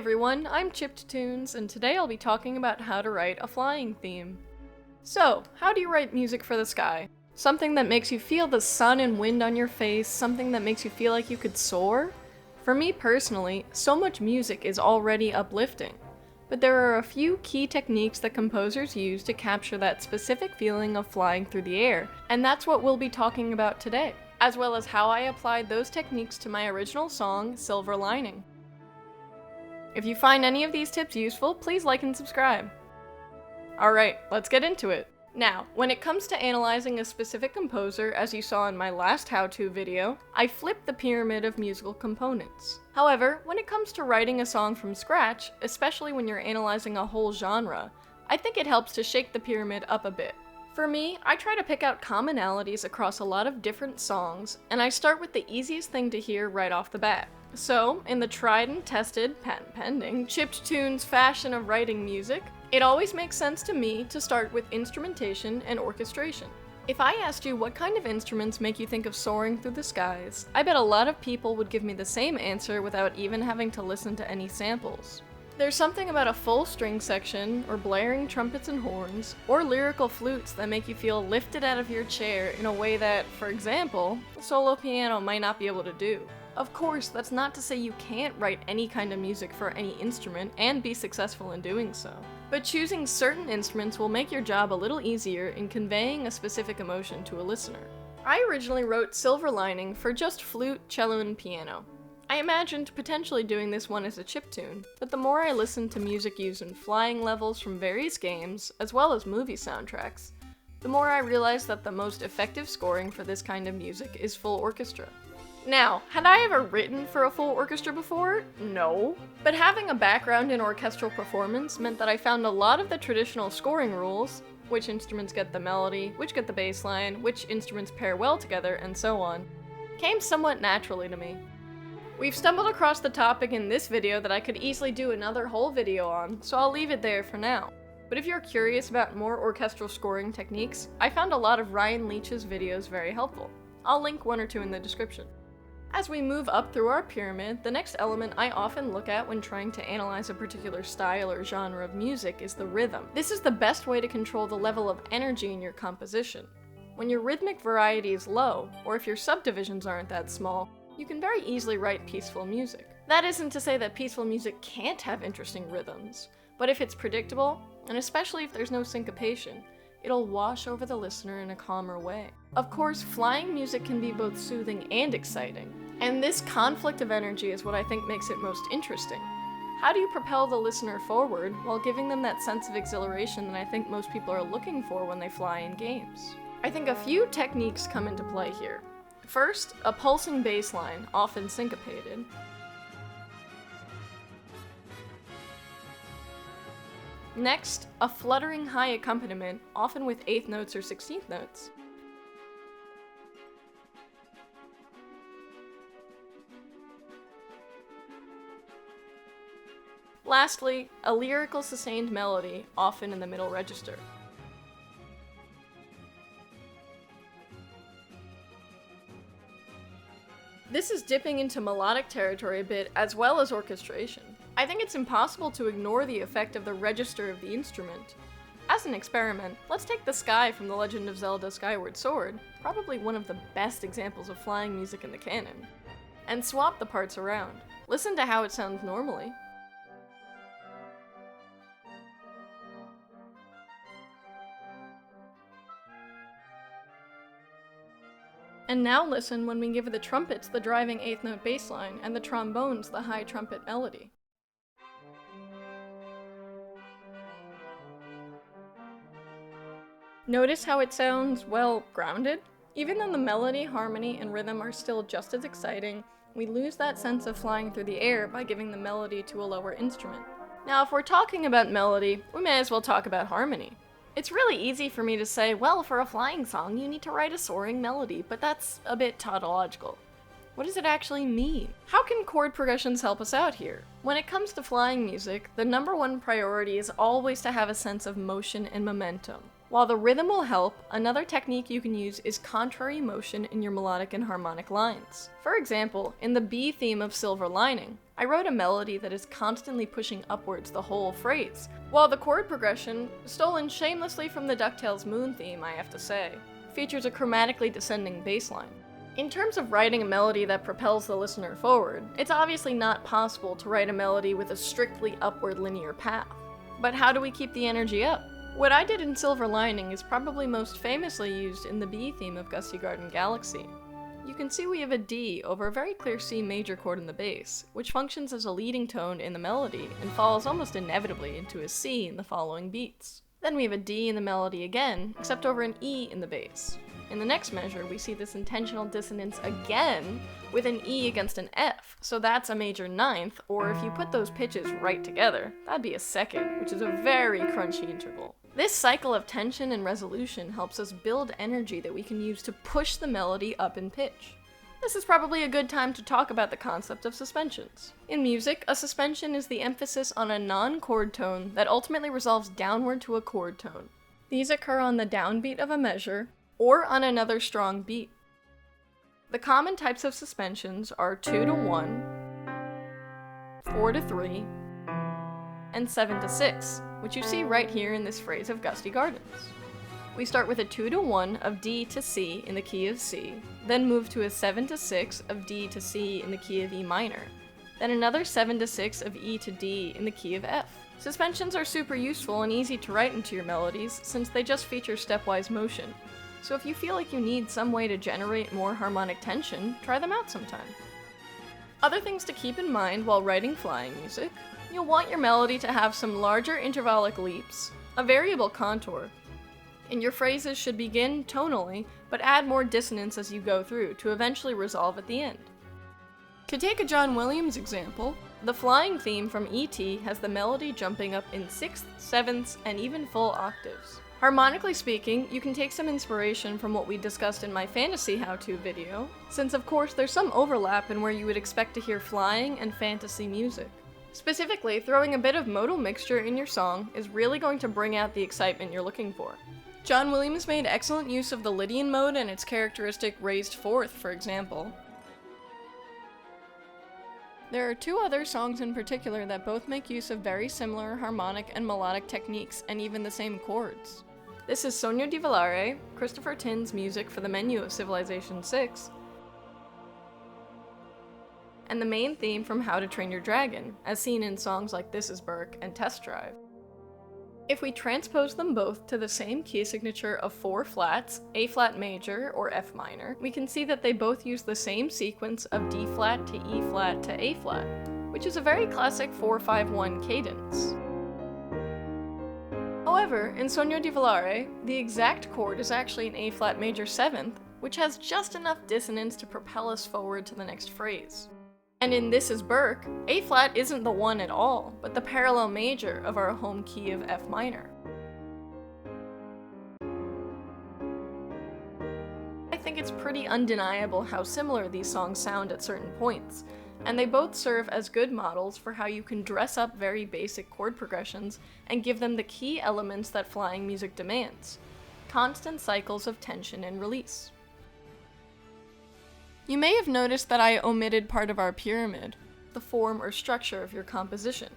everyone, I'm Chipped Tunes, and today I'll be talking about how to write a flying theme. So, how do you write music for the sky? Something that makes you feel the sun and wind on your face, something that makes you feel like you could soar? For me personally, so much music is already uplifting. But there are a few key techniques that composers use to capture that specific feeling of flying through the air, and that's what we'll be talking about today, as well as how I applied those techniques to my original song, Silver Lining. If you find any of these tips useful, please like and subscribe. Alright, let's get into it. Now, when it comes to analyzing a specific composer, as you saw in my last how-to video, I flipped the pyramid of musical components. However, when it comes to writing a song from scratch, especially when you're analyzing a whole genre, I think it helps to shake the pyramid up a bit. For me, I try to pick out commonalities across a lot of different songs, and I start with the easiest thing to hear right off the bat. So, in the tried and tested, patent pending, Chipped Tunes fashion of writing music, it always makes sense to me to start with instrumentation and orchestration. If I asked you what kind of instruments make you think of soaring through the skies, I bet a lot of people would give me the same answer without even having to listen to any samples. There's something about a full string section, or blaring trumpets and horns, or lyrical flutes that make you feel lifted out of your chair in a way that, for example, a solo piano might not be able to do. Of course, that's not to say you can't write any kind of music for any instrument and be successful in doing so. But choosing certain instruments will make your job a little easier in conveying a specific emotion to a listener. I originally wrote Silver Lining for just flute, cello, and piano. I imagined potentially doing this one as a chiptune, but the more I listened to music used in flying levels from various games, as well as movie soundtracks, the more I realized that the most effective scoring for this kind of music is full orchestra. Now, had I ever written for a full orchestra before? No. But having a background in orchestral performance meant that I found a lot of the traditional scoring rules, which instruments get the melody, which get the bass line, which instruments pair well together, and so on, came somewhat naturally to me. We've stumbled across the topic in this video that I could easily do another whole video on, so I'll leave it there for now. But if you're curious about more orchestral scoring techniques, I found a lot of Ryan Leach's videos very helpful. I'll link one or two in the description. As we move up through our pyramid, the next element I often look at when trying to analyze a particular style or genre of music is the rhythm. This is the best way to control the level of energy in your composition. When your rhythmic variety is low, or if your subdivisions aren't that small, you can very easily write peaceful music. That isn't to say that peaceful music can't have interesting rhythms, but if it's predictable, and especially if there's no syncopation, it'll wash over the listener in a calmer way. Of course, flying music can be both soothing and exciting, and this conflict of energy is what I think makes it most interesting. How do you propel the listener forward while giving them that sense of exhilaration that I think most people are looking for when they fly in games? I think a few techniques come into play here. First, a pulsing bass line, often syncopated. Next, a fluttering high accompaniment, often with 8th notes or 16th notes. Lastly, a lyrical sustained melody, often in the middle register. This is dipping into melodic territory a bit, as well as orchestration. I think it's impossible to ignore the effect of the register of the instrument. As an experiment, let's take the sky from The Legend of Zelda Skyward Sword, probably one of the best examples of flying music in the canon, and swap the parts around. Listen to how it sounds normally. And now listen when we give the trumpets the driving 8th note bass line and the trombones the high trumpet melody. Notice how it sounds, well, grounded? Even though the melody, harmony, and rhythm are still just as exciting, we lose that sense of flying through the air by giving the melody to a lower instrument. Now, if we're talking about melody, we may as well talk about harmony. It's really easy for me to say, well, for a flying song, you need to write a soaring melody, but that's a bit tautological. What does it actually mean? How can chord progressions help us out here? When it comes to flying music, the number one priority is always to have a sense of motion and momentum. While the rhythm will help, another technique you can use is contrary motion in your melodic and harmonic lines. For example, in the B theme of Silver Lining, I wrote a melody that is constantly pushing upwards the whole phrase, while the chord progression, stolen shamelessly from the DuckTales Moon theme, I have to say, features a chromatically descending bass line. In terms of writing a melody that propels the listener forward, it's obviously not possible to write a melody with a strictly upward linear path. But how do we keep the energy up? What I did in Silver Lining is probably most famously used in the B theme of Gusty Garden Galaxy. You can see we have a D over a very clear C major chord in the bass, which functions as a leading tone in the melody and falls almost inevitably into a C in the following beats. Then we have a D in the melody again, except over an E in the bass. In the next measure, we see this intentional dissonance again with an E against an F, so that's a major ninth, or if you put those pitches right together, that'd be a second, which is a very crunchy interval. This cycle of tension and resolution helps us build energy that we can use to push the melody up in pitch. This is probably a good time to talk about the concept of suspensions. In music, a suspension is the emphasis on a non-chord tone that ultimately resolves downward to a chord tone. These occur on the downbeat of a measure, or on another strong beat. The common types of suspensions are 2-1, 4-3, and 7-6, which you see right here in this phrase of Gusty Gardens. We start with a 2-1 of D to C in the key of C, then move to a 7-6 of D to C in the key of E minor, then another 7-6 of E to D in the key of F. Suspensions are super useful and easy to write into your melodies since they just feature stepwise motion. So if you feel like you need some way to generate more harmonic tension, try them out sometime. Other things to keep in mind while writing flying music: you'll want your melody to have some larger intervallic leaps, a variable contour, and your phrases should begin tonally, but add more dissonance as you go through to eventually resolve at the end. To take a John Williams example, the flying theme from E.T. has the melody jumping up in 6th, 7ths, and even full octaves. Harmonically speaking, you can take some inspiration from what we discussed in my fantasy how-to video, since of course there's some overlap in where you would expect to hear flying and fantasy music. Specifically, throwing a bit of modal mixture in your song is really going to bring out the excitement you're looking for. John Williams made excellent use of the Lydian mode and its characteristic raised fourth, for example. There are two other songs in particular that both make use of very similar harmonic and melodic techniques and even the same chords. This is Sogno di Volare, Christopher Tin's music for the menu of Civilization VI, and the main theme from How to Train Your Dragon, as seen in songs like This Is Berk and Test Drive. If we transpose them both to the same key signature of 4 flats, A flat major or F minor, we can see that they both use the same sequence of D flat to E flat to A flat, which is a very classic 4-5-1 cadence. However, in Sogno di Volare, the exact chord is actually an A flat major 7th, which has just enough dissonance to propel us forward to the next phrase. And in This Is Berk, A flat isn't the 1 at all, but the parallel major of our home key of F minor. I think it's pretty undeniable how similar these songs sound at certain points, and they both serve as good models for how you can dress up very basic chord progressions and give them the key elements that flying music demands: constant cycles of tension and release. You may have noticed that I omitted part of our pyramid, the form or structure of your composition.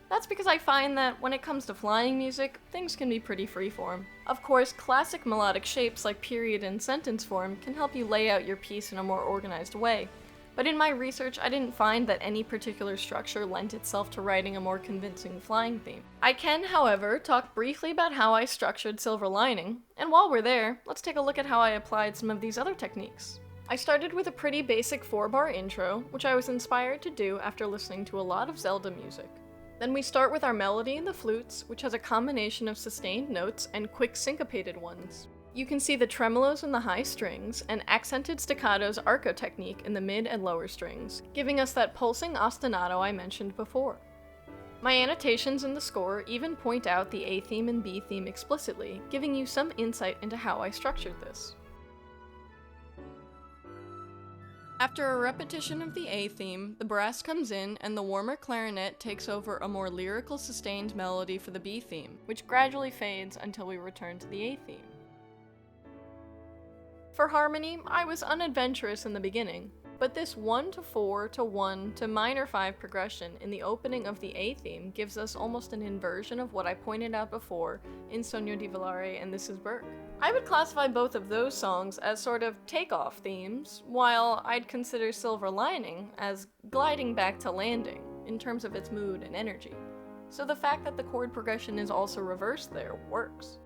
That's because I find that when it comes to flying music, things can be pretty freeform. Of course, classic melodic shapes like period and sentence form can help you lay out your piece in a more organized way, but in my research I didn't find that any particular structure lent itself to writing a more convincing flying theme. I can, however, talk briefly about how I structured Silver Lining, and while we're there, let's take a look at how I applied some of these other techniques. I started with a pretty basic 4-bar intro, which I was inspired to do after listening to a lot of Zelda music. Then we start with our melody in the flutes, which has a combination of sustained notes and quick syncopated ones. You can see the tremolos in the high strings and accented staccatos arco technique in the mid and lower strings, giving us that pulsing ostinato I mentioned before. My annotations in the score even point out the A theme and B theme explicitly, giving you some insight into how I structured this. After a repetition of the A theme, the brass comes in and the warmer clarinet takes over a more lyrical sustained melody for the B theme, which gradually fades until we return to the A theme. For harmony, I was unadventurous in the beginning, but this 1-4 to 1 to minor 5 progression in the opening of the A theme gives us almost an inversion of what I pointed out before in Sogno di Volare and This Is Berg. I would classify both of those songs as sort of takeoff themes, while I'd consider Silver Lining as gliding back to landing in terms of its mood and energy. So the fact that the chord progression is also reversed there works.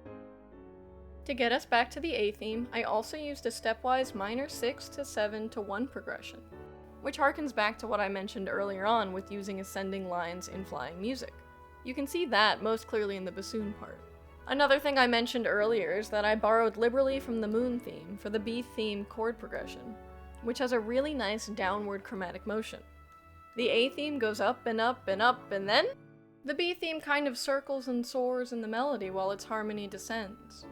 To get us back to the A theme, I also used a stepwise minor 6 to 7 to 1 progression, which harkens back to what I mentioned earlier on with using ascending lines in flying music. You can see that most clearly in the bassoon part. Another thing I mentioned earlier is that I borrowed liberally from the Moon theme for the B theme chord progression, which has a really nice downward chromatic motion. The A theme goes up and up and up, and then the B theme kind of circles and soars in the melody while its harmony descends.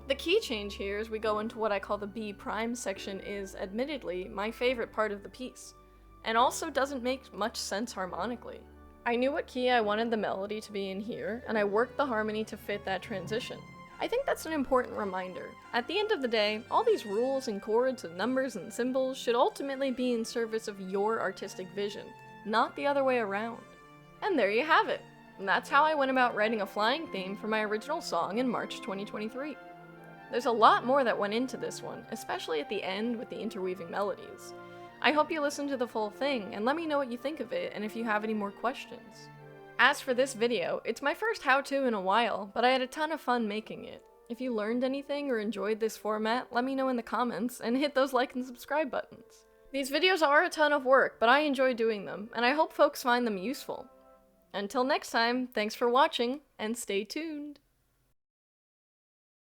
The key change here as we go into what I call the B prime section is, admittedly, my favorite part of the piece, and also doesn't make much sense harmonically. I knew what key I wanted the melody to be in here, and I worked the harmony to fit that transition. I think that's an important reminder. At the end of the day, all these rules and chords and numbers and symbols should ultimately be in service of your artistic vision, not the other way around. And there you have it. And that's how I went about writing a flying theme for my original song in March 2023. There's a lot more that went into this one, especially at the end with the interweaving melodies. I hope you listen to the full thing, and let me know what you think of it and if you have any more questions. As for this video, it's my first how-to in a while, but I had a ton of fun making it. If you learned anything or enjoyed this format, let me know in the comments, and hit those like and subscribe buttons. These videos are a ton of work, but I enjoy doing them, and I hope folks find them useful. Until next time, thanks for watching, and stay tuned!